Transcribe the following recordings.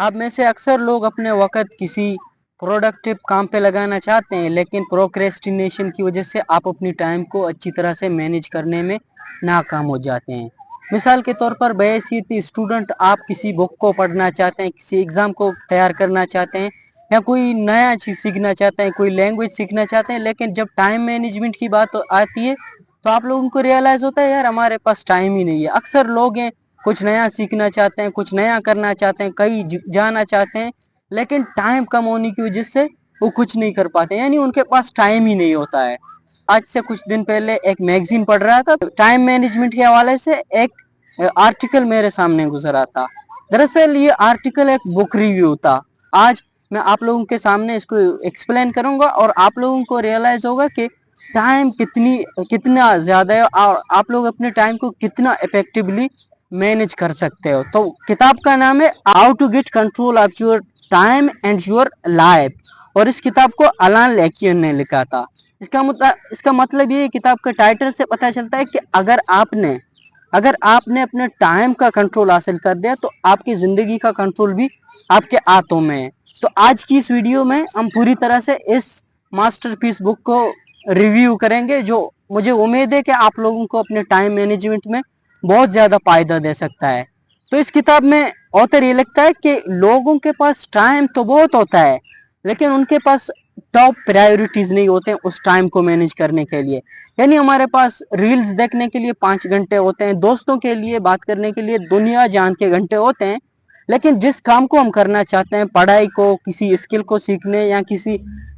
आप में से अक्सर लोग अपने वक़्त किसी प्रोडक्टिव काम पे लगाना चाहते हैं, लेकिन प्रोक्रेस्टिनेशन की वजह से आप अपनी टाइम को अच्छी तरह से मैनेज करने में नाकाम हो जाते हैं। मिसाल के तौर पर बहैसियत स्टूडेंट आप किसी बुक को पढ़ना चाहते हैं, किसी एग्ज़ाम को तैयार करना चाहते हैं या कोई नया चीज़ सीखना चाहते हैं, कोई लैंग्वेज सीखना चाहते हैं, लेकिन जब टाइम मैनेजमेंट की बात आती है तो आप लोगों को रियलाइज़ होता है यार हमारे पास टाइम ही नहीं है। अक्सर लोग हैं कुछ नया सीखना चाहते हैं, कुछ नया करना चाहते हैं, कहीं जाना चाहते हैं, लेकिन टाइम कम होने की वजह से वो कुछ नहीं कर पाते, यानी उनके पास टाइम ही नहीं होता है। आज से कुछ दिन पहले एक मैगजीन पढ़ रहा था, टाइम मैनेजमेंट के हवाले से एक आर्टिकल मेरे सामने गुजरा था। दरअसल ये आर्टिकल एक बुक रिव्यू था। आज मैं आप लोगों के सामने इसको एक्सप्लेन करूंगा और आप लोगों को रियलाइज होगा कि टाइम कितना ज़्यादा है और आप लोग अपने टाइम को कितना इफेक्टिवली मैनेज कर सकते हो। तो किताब का नाम है how to get control of your time and your life, और इस किताब को अलान लेकियन ने लिखा था। इसका मतलब ये किताब के टाइटल से पता चलता है कि अगर आपने अपने टाइम का कंट्रोल हासिल कर दिया तो आपकी ज़िंदगी का कंट्रोल भी आपके हाथों में है। तो आज की इस वीडियो में हम पूरी तरह से इस मास्टरपीस बुक को रिव्यू करेंगे, जो मुझे उम्मीद है कि आप लोगों को अपने टाइम मैनेजमेंट में बहुत ज़्यादा फायदा दे सकता है। तो इस किताब में ऑथर ये लिखता है कि लोगों के पास टाइम तो बहुत होता है, लेकिन उनके पास टॉप प्रायोरिटीज नहीं होते हैं उस टाइम को मैनेज करने के लिए। यानी हमारे पास रील्स देखने के लिए 5 घंटे होते हैं, दोस्तों के लिए बात करने के लिए दुनिया जान के घंटे होते हैं, लेकिन जिस काम को हम करना चाहते हैं, पढ़ाई को, किसी स्किल को सीखने या किसी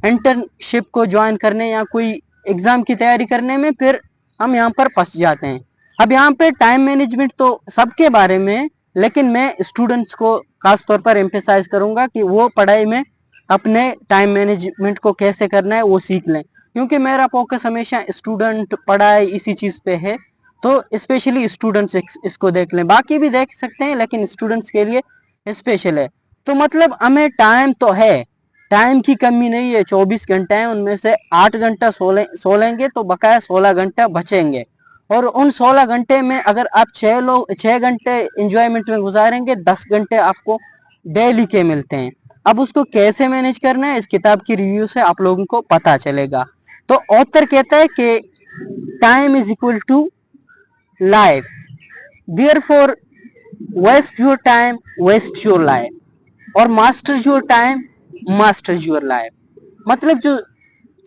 इंटर्नशिप को ज्वाइन करने या कोई एग्जाम की तैयारी करने में, फिर हम यहाँ पर फंस जाते हैं। अब यहाँ पे टाइम मैनेजमेंट तो सबके बारे में है, लेकिन मैं स्टूडेंट्स को खास तौर पर एम्फेसाइज करूंगा कि वो पढ़ाई में अपने टाइम मैनेजमेंट को कैसे करना है वो सीख लें, क्योंकि मेरा फोकस हमेशा स्टूडेंट, पढ़ाई, इसी चीज़ पे है। तो स्पेशली स्टूडेंट्स इसको देख लें, बाकी भी देख सकते हैं लेकिन स्टूडेंट्स के लिए स्पेशल है। तो मतलब हमें टाइम तो है, टाइम की कमी नहीं है। 24 घंटे हैं, उनमें से 8 घंटा सो लेंगे तो बकाया 16 घंटा बचेंगे, और उन 16 घंटे में अगर आप 6 घंटे इंजॉयमेंट में गुजारेंगे, 10 घंटे आपको डेली के मिलते हैं। अब उसको कैसे मैनेज करना है इस किताब की रिव्यू से आप लोगों को पता चलेगा। तो ऑथर कहता है कि time is equal to life, therefore waste your time, waste your life, और master your time, master your life. मतलब जो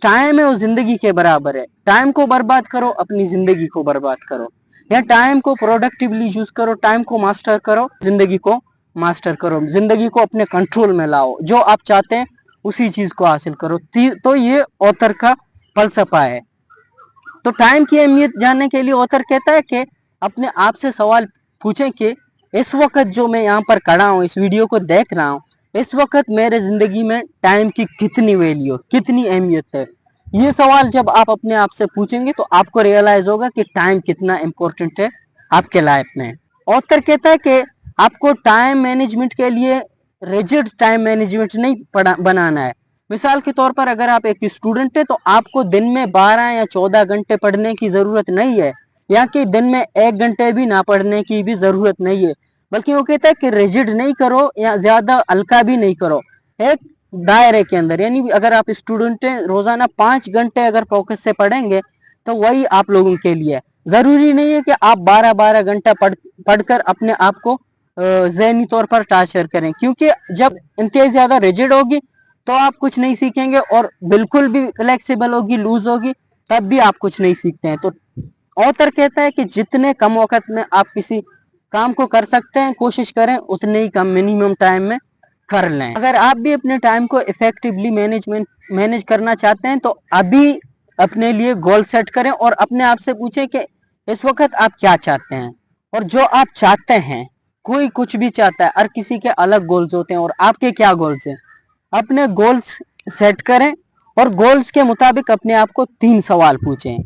टाइम है वो जिंदगी के बराबर है। टाइम को बर्बाद करो, अपनी जिंदगी को बर्बाद करो, या टाइम को प्रोडक्टिवली यूज करो, टाइम को मास्टर करो, जिंदगी को मास्टर करो, जिंदगी को अपने कंट्रोल में लाओ, जो आप चाहते हैं उसी चीज को हासिल करो। तो ये ऑथर का फलसफा है। तो टाइम की अहमियत जानने के लिए ऑथर कहता है कि अपने आप से सवाल पूछें कि इस वक्त जो मैं यहाँ पर खड़ा हूँ, इस वीडियो को देख रहा हूँ, इस वक्त मेरे जिंदगी में टाइम की कितनी वैल्यू, कितनी अहमियत है। ये सवाल जब आप अपने आप से पूछेंगे तो आपको रियलाइज होगा कि टाइम कितना इंपॉर्टेंट है आपके लाइफ में। ऑथर कहता है कि आपको टाइम मैनेजमेंट के लिए रिजिड टाइम मैनेजमेंट नहीं बनाना है। मिसाल के तौर पर अगर आप एक स्टूडेंट है तो आपको दिन में 12 या 14 घंटे पढ़ने की जरूरत नहीं है, या कि दिन में 1 घंटे भी ना पढ़ने की भी जरूरत नहीं है, बल्कि वो कहता है कि रिजिड नहीं करो या ज्यादा हल्का भी नहीं करो, एक दायरे के अंदर। यानी अगर आप स्टूडेंट हैं, रोजाना 5 घंटे अगर फोकस से पढ़ेंगे तो वही आप लोगों के लिए। जरूरी नहीं है कि आप 12-12 घंटा पढ़कर अपने आप को ज़हनी तौर पर टार्चर करें, क्योंकि जब इंतहाई ज्यादा रिजिड होगी तो आप कुछ नहीं सीखेंगे, और बिल्कुल भी फ्लेक्सिबल होगी, लूज होगी, तब भी आप कुछ नहीं सीखते हैं। तो ऑथर कहता है कि जितने कम वक्त में आप किसी काम को कर सकते हैं, कोशिश करें उतने ही कम मिनिमम टाइम में कर लें। अगर आप भी अपने टाइम को इफेक्टिवली मैनेज करना चाहते हैं तो अभी अपने लिए गोल सेट करें और अपने आप से पूछें कि इस वक्त आप क्या चाहते हैं, और जो आप चाहते हैं, कोई कुछ भी चाहता है, हर किसी के अलग गोल्स होते हैं, और आपके क्या गोल्स हैं, अपने गोल्स सेट करें और गोल्स के मुताबिक अपने आप को 3 सवाल पूछें।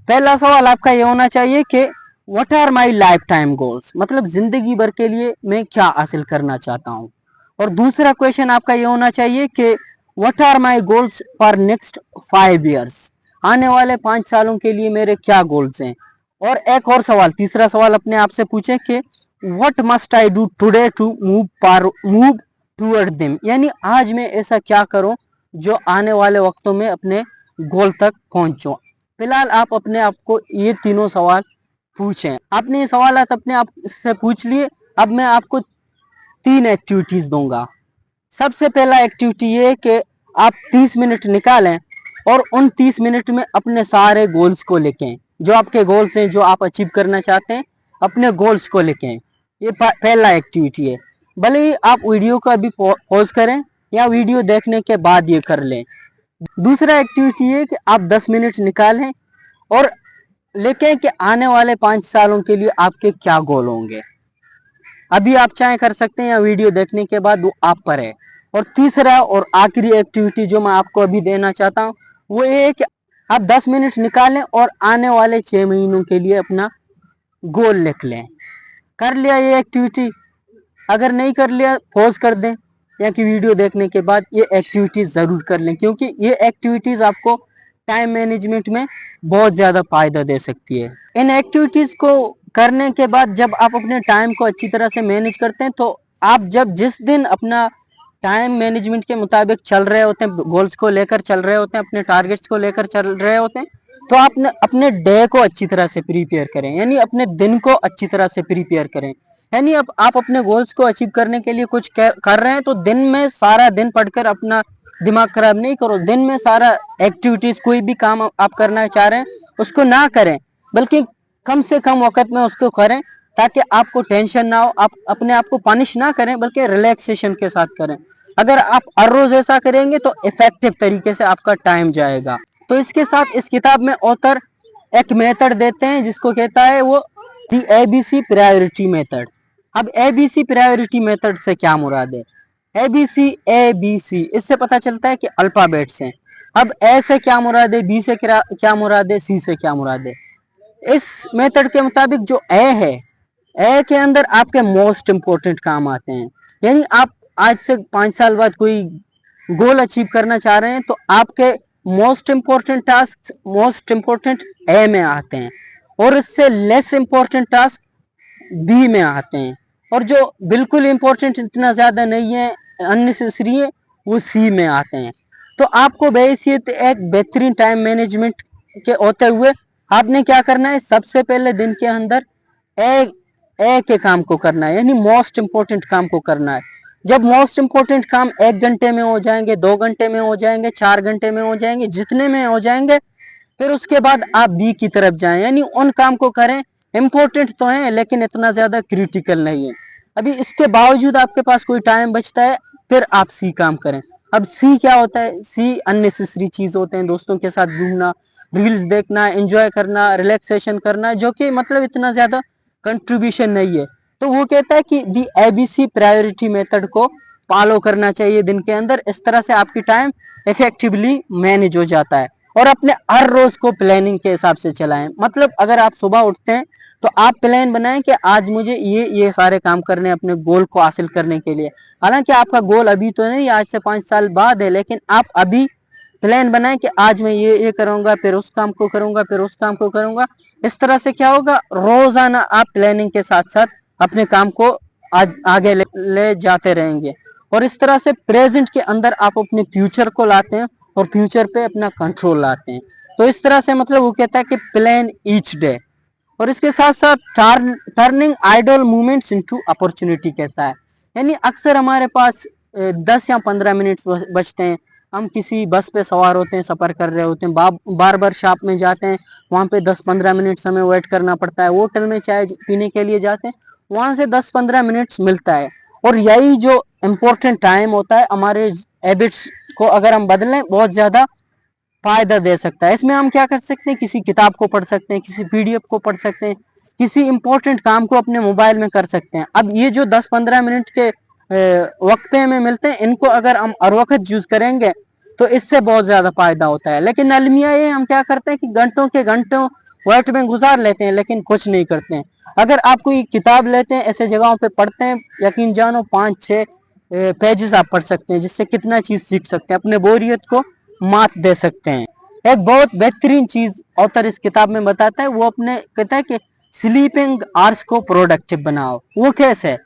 पहला सवाल आपका ये होना चाहिए कि what are my life time goals, मतलब जिंदगी भर के लिए मैं क्या हासिल करना चाहता हूँ। और दूसरा क्वेश्चन आपका ये होना चाहिए कि what are my goals for next 5 years, आने वाले 5 सालों के लिए मेरे क्या गोल्स हैं। और एक और सवाल, तीसरा सवाल अपने आप से पूछें कि what must I do today to move toward them, यानी आज मैं ऐसा क्या करूं जो आने वाले वक्तों में अपने गोल तक पहुंचूं। फिलहाल आप अपने आप को ये तीनों सवाल पूछें। आपने ये सवाल अपने आप से पूछ लिए। अब मैं आपको 3 एक्टिविटीज दूंगा। सबसे पहला एक्टिविटी ये कि आप 30 मिनट निकालें और उन 30 मिनट में अपने सारे गोल्स को लिखें। जो आपके गोल्स हैं, जो आप अचीव करना चाहते हैं, अपने गोल्स को लिखें। ये पहला एक्टिविटी है। भले ही आप वीडियो को अभी पॉज करें या वीडियो देखने के बाद ये कर लें। दूसरा एक्टिविटी है कि आप 10 मिनट निकालें और लिखें कि आने वाले 5 सालों के लिए आपके क्या गोल होंगे। अभी आप चाहे कर सकते हैं या वीडियो देखने के बाद, वो आप पर है। और तीसरा और आखिरी एक्टिविटी जो मैं आपको अभी देना चाहता हूँ वो ये है कि आप 10 मिनट निकालें और आने वाले 6 महीनों के लिए अपना गोल लिख लें। कर लिया ये एक्टिविटी? अगर नहीं कर लिया पॉज कर दें या कि वीडियो देखने के बाद ये एक्टिविटीज जरूर कर लें, क्योंकि ये एक्टिविटीज आपको टाइम मैनेजमेंट में बहुत ज़्यादा फायदा दे सकती है। इन एक्टिविटीज को करने के बाद जब आप अपने टाइम को अच्छी तरह से मैनेज करते हैं, तो आप जब जिस दिन अपना टाइम मैनेजमेंट के मुताबिक चल रहे होते हैं, गोल्स को लेकर चल रहे होते हैं, अपने टारगेट्स को लेकर चल रहे होते हैं, तो आप अपने डे को अच्छी तरह से प्रिपेयर करें, यानी अपने दिन को अच्छी तरह से प्रिपेयर करें। यानी अब आप अपने गोल्स को अचीव करने के लिए कुछ कर रहे हैं, तो दिन में सारा दिन पढ़कर अपना दिमाग खराब नहीं करो। दिन में सारा एक्टिविटीज, कोई भी काम आप करना चाह रहे हैं उसको ना करें, बल्कि कम से कम वक्त में उसको करें, ताकि आपको टेंशन ना हो। आप अपने आप को पनिश ना करें, बल्कि रिलैक्सेशन के साथ करें। अगर आप हर रोज ऐसा करेंगे तो इफेक्टिव तरीके से आपका टाइम जाएगा। तो इसके साथ इस किताब में ऑथर एक मेथड देते हैं जिसको कहता है वो दी एबीसी प्रायोरिटी मेथड। अब एबीसी प्रायोरिटी मेथड से क्या मुराद है? एबीसी इससे पता चलता है कि अल्फाबेट्स हैं। अब ए से क्या मुराद है, बी से क्या मुराद है, सी से क्या मुराद है। इस मेथड के मुताबिक जो ए है, ए के अंदर आपके मोस्ट इंपोर्टेंट काम आते हैं। यानी आप आज से 5 साल बाद कोई गोल अचीव करना चाह रहे हैं, तो आपके most important task most important A में आते हैं, और इससे लेस इंपोर्टेंट टास्क बी में आते हैं, और जो बिल्कुल इंपॉर्टेंट इतना ज्यादा नहीं है, अननेसेसरी है, वो सी में आते हैं। तो आपको बेहसियत एक बेहतरीन टाइम मैनेजमेंट के होते हुए आपने क्या करना है, सबसे पहले दिन के अंदर ए के काम को करना है, यानी मोस्ट इंपोर्टेंट काम को करना है। जब मोस्ट इंपोर्टेंट काम 1 घंटे में हो जाएंगे, 2 घंटे में हो जाएंगे, 4 घंटे में हो जाएंगे, जितने में हो जाएंगे, फिर उसके बाद आप बी की तरफ जाएं, यानी उन काम को करें। इंपॉर्टेंट तो है लेकिन इतना ज्यादा क्रिटिकल नहीं है। अभी इसके बावजूद आपके पास कोई टाइम बचता है, फिर आप सी काम करें। अब सी क्या होता है? सी अननेसेसरी चीज होते हैं, दोस्तों के साथ घूमना, रील्स देखना, एंजॉय करना, रिलैक्सेशन करना, जो कि मतलब इतना ज्यादा कंट्रीब्यूशन नहीं है। तो वो कहता है कि दी एबीसी प्रायोरिटी मेथड को फॉलो करना चाहिए दिन के अंदर। इस तरह से आपकी टाइम इफेक्टिवली मैनेज हो जाता है। और अपने हर रोज को प्लानिंग के हिसाब से चलाएं। मतलब अगर आप सुबह उठते हैं तो आप प्लान बनाएं कि आज मुझे ये सारे काम करने हैं अपने गोल को हासिल करने के लिए। हालांकि आपका गोल अभी तो नहीं, आज से 5 साल बाद है, लेकिन आप अभी प्लान बनाएं कि आज मैं ये करूंगा, फिर उस काम को करूंगा, फिर उस काम को करूंगा। इस तरह से क्या होगा, रोजाना आप प्लानिंग के साथ साथ अपने काम को आगे ले जाते रहेंगे। और इस तरह से प्रेजेंट के अंदर आप अपने फ्यूचर को लाते हैं और फ्यूचर पे अपना कंट्रोल लाते हैं। तो इस तरह से मतलब वो कहता है कि प्लान ईच डे। और इसके साथ साथ turning idle movements into opportunity कहता है। यानी अक्सर हमारे पास 10 या 15 मिनट बचते हैं, हम किसी बस पे सवार होते हैं, सफर कर रहे होते हैं, बार बार शॉप में जाते हैं, वहां पे 10-15 मिनट हमें वेट करना पड़ता है, होटल में चाय पीने के लिए जाते हैं, वहां से 10-15 मिनट मिलता है। और यही जो इम्पोर्टेंट टाइम होता है, हमारे हैबिट्स को अगर हम बदलें बहुत ज्यादा फायदा दे सकता है। इसमें हम क्या कर सकते हैं, किसी किताब को पढ़ सकते हैं, किसी पीडीएफ को पढ़ सकते हैं, किसी इंपॉर्टेंट काम को अपने मोबाइल में कर सकते हैं। अब ये जो 10-15 मिनट के वक्त में मिलते हैं, इनको अगर हम हर वक्त यूज करेंगे तो इससे बहुत ज्यादा फायदा होता है। लेकिन अलमिया ये हम क्या करते हैं कि घंटों के घंटों वर्ट में गुजार लेते हैं, लेकिन कुछ नहीं करते हैं। अगर आप कोई किताब लेते हैं, ऐसे जगहों पे पढ़ते हैं, यकीन जानो 5-6 पेजेस आप पढ़ सकते हैं, जिससे कितना चीज सीख सकते हैं, अपने बोरियत को मात दे सकते हैं। एक बहुत बेहतरीन चीज ऑथर इस किताब में बताता है, वो अपने कहता है कि स्लीपिंग आवर्स को प्रोडक्टिव बनाओ। वो कैसे?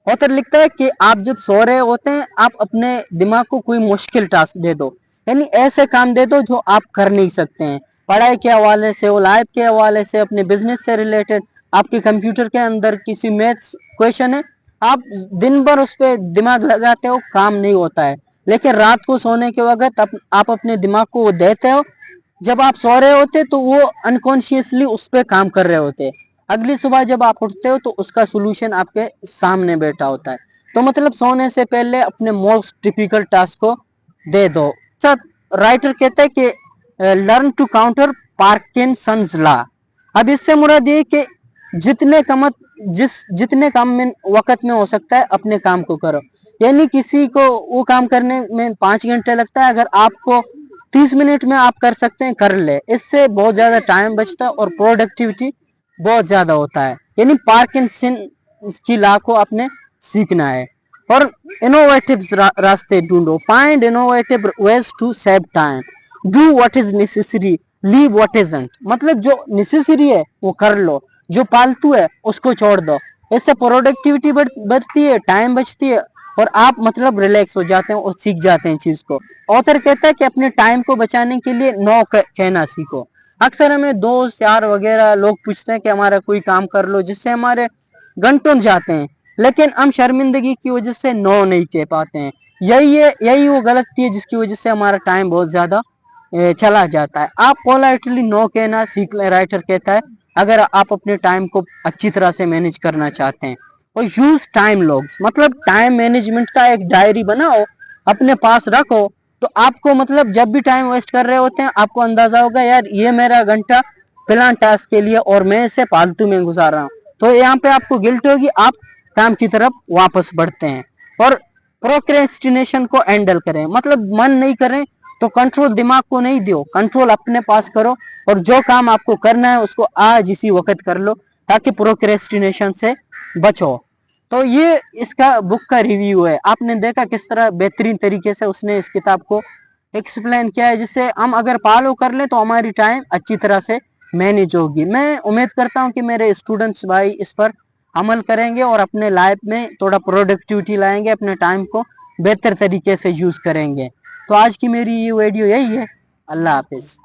ऑथर लिखता है कि आप जब सो रहे होते हैं आप अपने दिमाग को कोई मुश्किल टास्क दे दो, यानी ऐसे काम दे दो जो आप कर नहीं सकते हैं, पढ़ाई के हवाले से हो, लाइफ के हवाले से, अपने बिजनेस से रिलेटेड, आपके कंप्यूटर के अंदर किसी मैथ्स क्वेश्चन है, आप दिन भर उस पर दिमाग लगाते हो, काम नहीं होता है। लेकिन रात को सोने के वक्त आप अपने दिमाग को वो देते हो, जब आप सो रहे होते तो वो अनकॉन्शियसली उस पर काम कर रहे होते। अगली सुबह जब आप उठते हो तो उसका सोल्यूशन आपके सामने बैठा होता है। तो मतलब सोने से पहले अपने मोस्ट टिपिकल टास्क को दे दो। साथ राइटर कहते हैं कि learn to counter Parkinson's law. अब इससे मुराद ये कि जितने काम में वक्त में हो सकता है अपने काम को करो, यानी किसी को वो काम करने में 5 घंटे लगता है, अगर आपको 30 मिनट में आप कर सकते हैं कर ले, इससे बहुत ज्यादा टाइम बचता है और प्रोडक्टिविटी बहुत ज्यादा होता है। यानी पार्किंसन की लॉ को आपने सीखना है। और इनोवेटिव रास्ते ढूंढो, find innovative ways to save time, do what is necessary, leave what isn't. मतलब जो नेसेसरी है वो कर लो, जो फालतू है उसको छोड़ दो। इससे प्रोडक्टिविटी बढ़ती है, टाइम बचती है और आप मतलब रिलैक्स हो जाते हैं और सीख जाते हैं चीज को। ऑथर कहता है कि अपने टाइम को बचाने के लिए नो कहना सीखो। अक्सर हमें दोस्त यार वगैरह लोग पूछते हैं कि हमारा कोई काम कर लो, जिससे हमारे घंटों जाते हैं, लेकिन हम शर्मिंदगी की वजह से नो नहीं कह पाते हैं। यही वो गलती है जिसकी वजह से हमारा टाइम बहुत ज्यादा चला जाता है। आप पोलाइटली नो कहना सीख ले, राइटर कहता है, अगर आप अपने टाइम को अच्छी तरह से मैनेज करना चाहते हैं। और यूज टाइम लॉग्स, मतलब टाइम मैनेजमेंट का एक डायरी बनाओ, अपने पास रखो, तो आपको मतलब जब भी टाइम वेस्ट कर रहे होते हैं आपको अंदाजा होगा यार ये मेरा घंटा प्लान टास्क के लिए और मैं इसे फालतू में गुजार रहा हूँ, तो यहाँ पे आपको गिल्ट होगी, आप काम की तरफ वापस बढ़ते हैं। और प्रोक्रेस्टिनेशन को हैंडल करें, मतलब मन नहीं करें तो कंट्रोल दिमाग को नहीं दो, कंट्रोल अपने पास करो और जो काम आपको करना है उसको आज इसी वक्त कर लो ताकि प्रोक्रेस्टिनेशन से बचो। तो ये इसका बुक का रिव्यू है। आपने देखा किस तरह बेहतरीन तरीके से उसने इस किताब को एक्सप्लेन किया है, जिससे हम अगर फॉलो कर ले तो हमारी टाइम अच्छी तरह से मैनेज होगी। मैं उम्मीद करता हूँ कि मेरे स्टूडेंट्स भाई इस पर अमल करेंगे और अपने लाइफ में थोड़ा प्रोडक्टिविटी लाएंगे, अपने टाइम को बेहतर तरीके से यूज करेंगे। तो आज की मेरी ये वीडियो यही है। अल्लाह हाफिज।